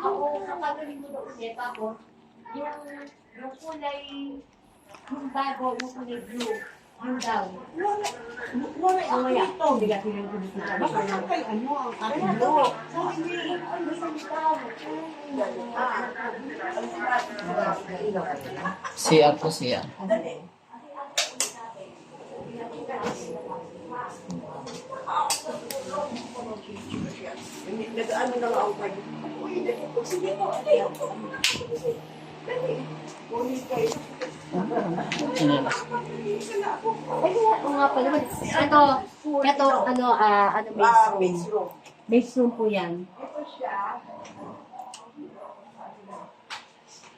Oo, kapagaling mo na ulit. Tapos, yung kulay, yung bago, yung kulay blue. Yung daw. Wala ako Mamaya. dito. Baka lang kay ano, ang ating mo. CR po siya. Nag-ano na ako kayo. Sige po, ayaw ko. Kunin kayo. Oo nga pala. Ito, ano, base room. Base room po yan. Ito siya.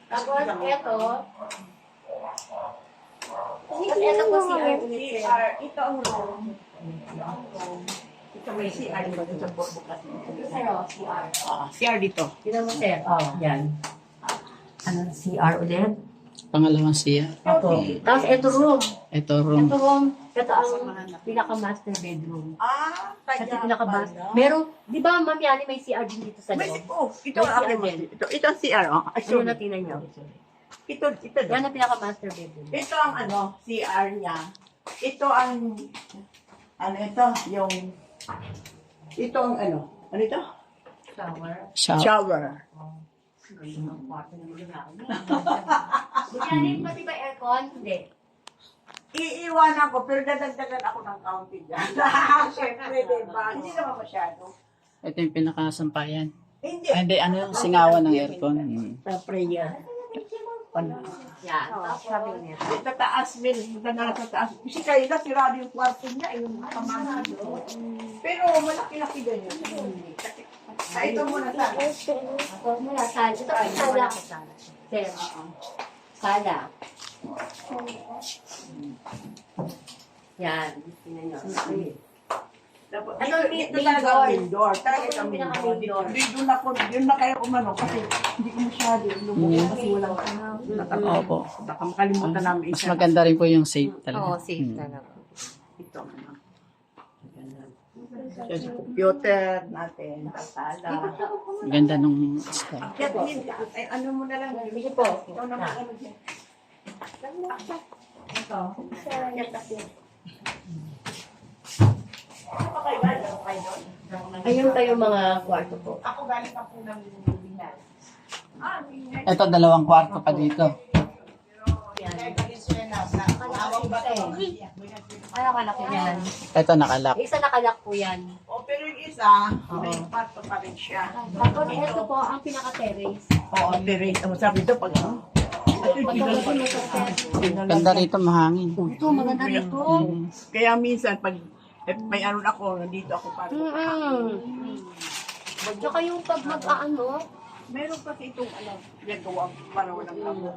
Tapos, ito po si ulit. CR. Ito ang room. Ito may CR dito sa bukas. Sir, CR. CR dito. Tignan mo, sir. Yan. Ano, CR ulit? Pangalawang siya. Opo. Tapos, ito room. Ito room. Ito room. Ito ang pinaka-master bedroom. Ito Kaya pinaka-master. Meron, di ba, Ma'am Yani, may CR din dito sa May, loob? ito ang aking May CR din. Ito ang CR. Ano na tinan nyo? Ito. Yan ang pinaka-master bedroom. Ito ang CR niya. Ito ang, ito, yung, ito ang ano ito? Shower. Shower. Ang kwarto ng mga Yani, pati ba aircon? Hindi. Iiwanan ko, pero dadagdagan ako ng counting dyan. Siyempre, diba? Hindi naman masyado. Ito yung pinakasampayan. Hindi. Ay, hindi, ano yung singawan ng aircon? Sa prayer. Yan. Tapos sabi niya. Sa taas, minta na sa taas. Kasi kayo na, sirado yung kwarto niya, yung kamana doon. Pero malaki-laki ganyan. Ito muna sa Ako muna, sala. Ito po sala. Sir. Sala. Yan. Tingnan nyo. Ano, ito main talaga door. main door. Talaga Ito yung main pinaka-main door. Doon ako, yun na kayo umano kasi hindi ko masyado lumubog kasi walang Opo. baka makalimutan namin Mas isa. maganda rin po yung safe talaga. Oo, safe talaga. Ito. Sa computer natin, sala. Ganda nung style. Ay, ano mo na lang. Sige po. Ito naman ano dyan. Ito. Ano pa kayo ba? Ano kayo doon? Ayun pa yung mga kwarto po. Ako galing pa po ng Binas. Binas. Ito, dalawang kwarto pa dito. Yan. Venezuela. Awang ba ito? Kaya kalaki yan. Ito, nakalak. Isa nakalak po yan. O, pero yung isa, may kwarto pa rin siya. Tapos ito po ang pinaka-terrace. Oo, terrace. Ang sabi ito, pag Pagkakasya mo sa terrace. Ganda rito, mahangin. Ito, maganda rito. Kaya minsan, pag may ano ako, nandito ako para. Tsaka yung pag mag-aano, Meron kasi itong ginagawa para walang kamo.